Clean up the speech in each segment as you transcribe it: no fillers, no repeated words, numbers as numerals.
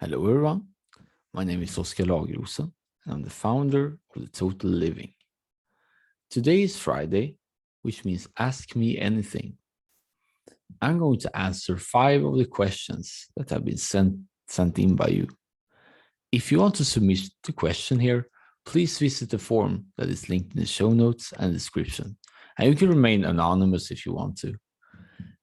Hello everyone, my name is Oskar Lagerosen and I'm the founder of The Total Living. Today is Friday, which means Ask Me Anything. I'm going to answer 5 of the questions that have been sent in by you. If you want to submit the question here, please visit the form that is linked in the show notes and description, and you can remain anonymous if you want to.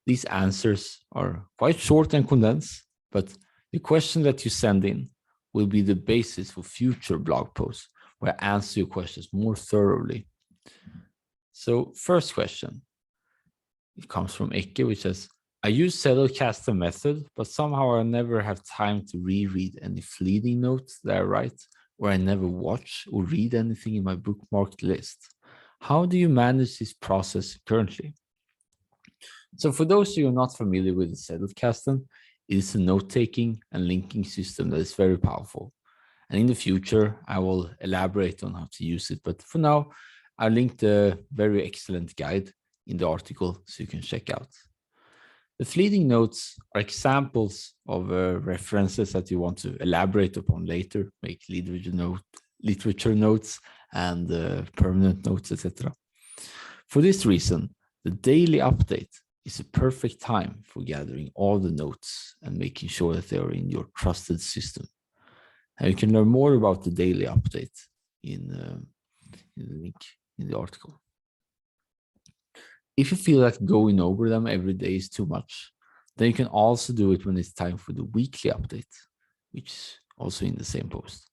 These answers are quite short and condensed, but the question that you send in will be the basis for future blog posts where I answer your questions more thoroughly. So first question, it comes from Eke, which says, I use Zettelkasten method, but somehow I never have time to reread any fleeting notes that I write, or I never watch or read anything in my bookmarked list. How do you manage this process currently? So for those of you who are not familiar with the Zettelkasten, it is a note-taking and linking system that is very powerful. And in the future, I will elaborate on how to use it. But for now, I'll link the very excellent guide in the article so you can check out. The fleeting notes are examples of references that you want to elaborate upon later, make literature notes and permanent notes, etc. For this reason, the daily update is a perfect time for gathering all the notes and making sure that they are in your trusted system. And you can learn more about the daily update in the link in the article. If you feel like going over them every day is too much, then you can also do it when it's time for the weekly update, which is also in the same post.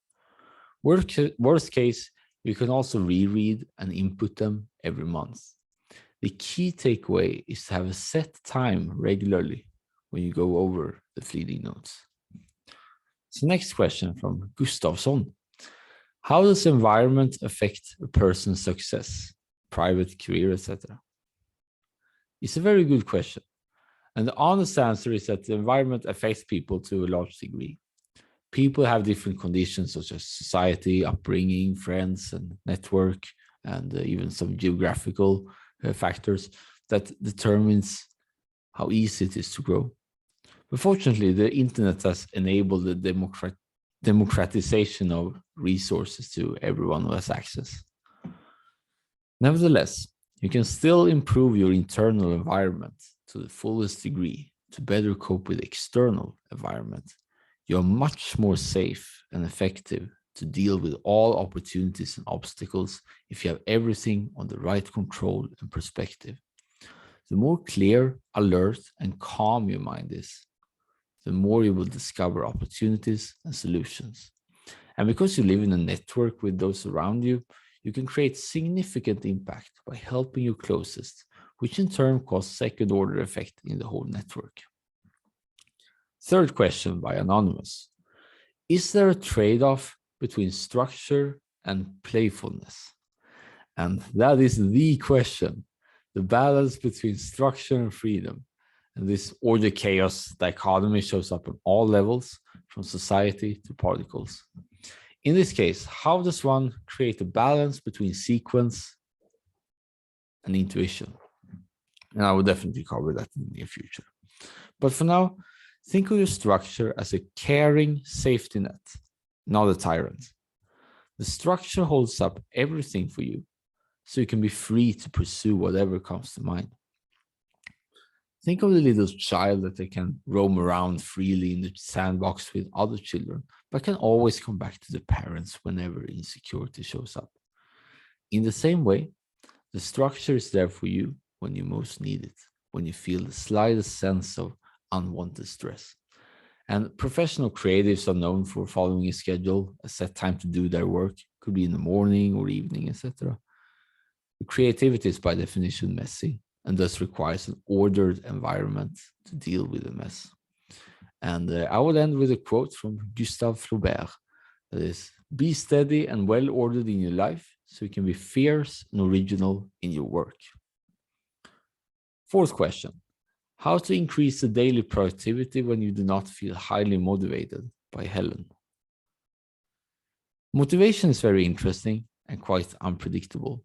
Worst case, you can also reread and input them every month. The key takeaway is to have a set time regularly when you go over the fleeting notes. So next question from Gustafsson. How does environment affect a person's success, private career, etc.? It's a very good question. And the honest answer is that the environment affects people to a large degree. People have different conditions such as society, upbringing, friends, and network, and even some geographical factors that determines how easy it is to grow. But fortunately, the internet has enabled the democratization of resources to everyone who has access. Nevertheless, you can still improve your internal environment to the fullest degree to better cope with the external environment. You are much more safe and effective to deal with all opportunities and obstacles if you have everything on the right control and perspective. The more clear, alert, and calm your mind is, the more you will discover opportunities and solutions. And because you live in a network with those around you, you can create significant impact by helping your closest, which in turn causes second-order effect in the whole network. Third question by Anonymous. Is there a trade-off between structure and playfulness? And that is the question, the balance between structure and freedom. And this order chaos dichotomy shows up on all levels, from society to particles. In this case, how does one create a balance between sequence and intuition? And I will definitely cover that in the near future. But for now, think of your structure as a caring safety net, not a tyrant. The structure holds up everything for you, so you can be free to pursue whatever comes to mind. Think of the little child that they can roam around freely in the sandbox with other children, but can always come back to the parents whenever insecurity shows up. In the same way, the structure is there for you when you most need it, when you feel the slightest sense of unwanted stress. And professional creatives are known for following a schedule, a set time to do their work, could be in the morning or evening, etc. Creativity is by definition messy and thus requires an ordered environment to deal with the mess. And I will end with a quote from Gustave Flaubert, that is, be steady and well ordered in your life so you can be fierce and original in your work. Fourth question, how to increase the daily productivity when you do not feel highly motivated, by Helen. Motivation is very interesting and quite unpredictable.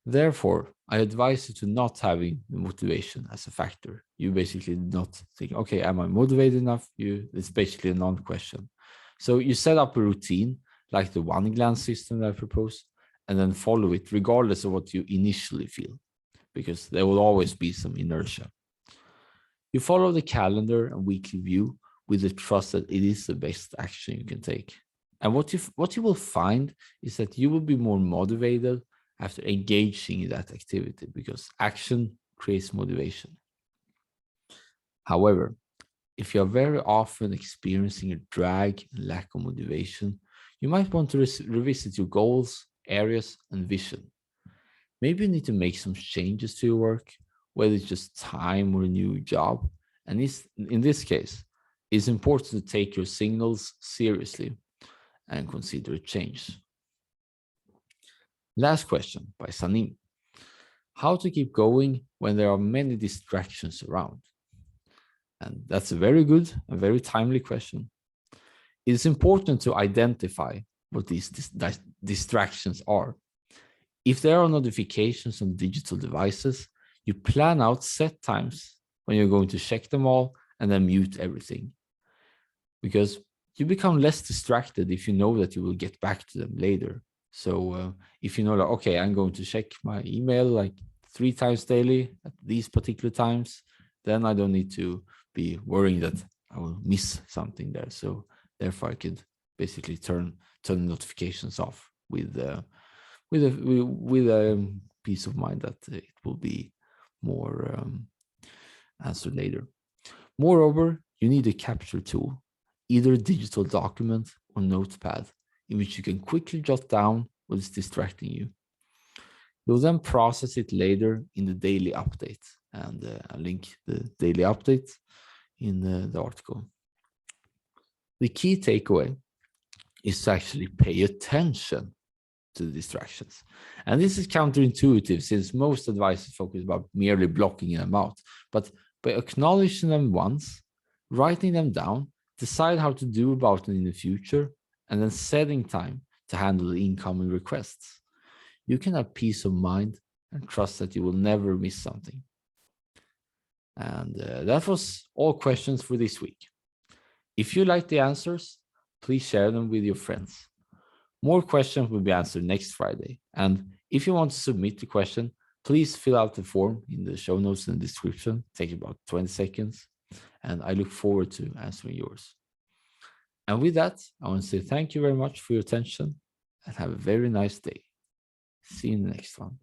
Therefore, I advise you to not having the motivation as a factor. You basically not think, okay, am I motivated enough? It's basically a non-question. So you set up a routine like the one glance system that I propose, and then follow it regardless of what you initially feel, because there will always be some inertia. You follow the calendar and weekly view with the trust that it is the best action you can take. And what you will find is that you will be more motivated after engaging in that activity, because action creates motivation. However, if you're very often experiencing a drag and lack of motivation, you might want to revisit your goals, areas, and vision. Maybe you need to make some changes to your work, whether it's just time or a new job. And in this case, it's important to take your signals seriously and consider a change. Last question by Sanim. How to keep going when there are many distractions around? And that's a very good and very timely question. It's important to identify what these distractions are. If there are notifications on digital devices, you plan out set times when you're going to check them all and then mute everything. Because you become less distracted if you know that you will get back to them later. So if you know that, okay, I'm going to check my email like 3 times daily at these particular times, then I don't need to be worrying that I will miss something there. So therefore I could basically turn the notifications off with a peace of mind that it will be more answered later. Moreover, you need a capture tool, either a digital document or notepad, in which you can quickly jot down what is distracting you. You'll then process it later in the daily update, and I'll link the daily update in the article. The key takeaway is to actually pay attention to the distractions. And this is counterintuitive, since most advice is focused about merely blocking them out. But by acknowledging them once, writing them down, decide how to do about them in the future, and then setting time to handle the incoming requests, you can have peace of mind and trust that you will never miss something. And that was all questions for this week. If you like the answers, please share them with your friends. More questions will be answered next Friday. And if you want to submit the question, please fill out the form in the show notes and description. It takes about 20 seconds. And I look forward to answering yours. And with that, I want to say thank you very much for your attention and have a very nice day. See you in the next one.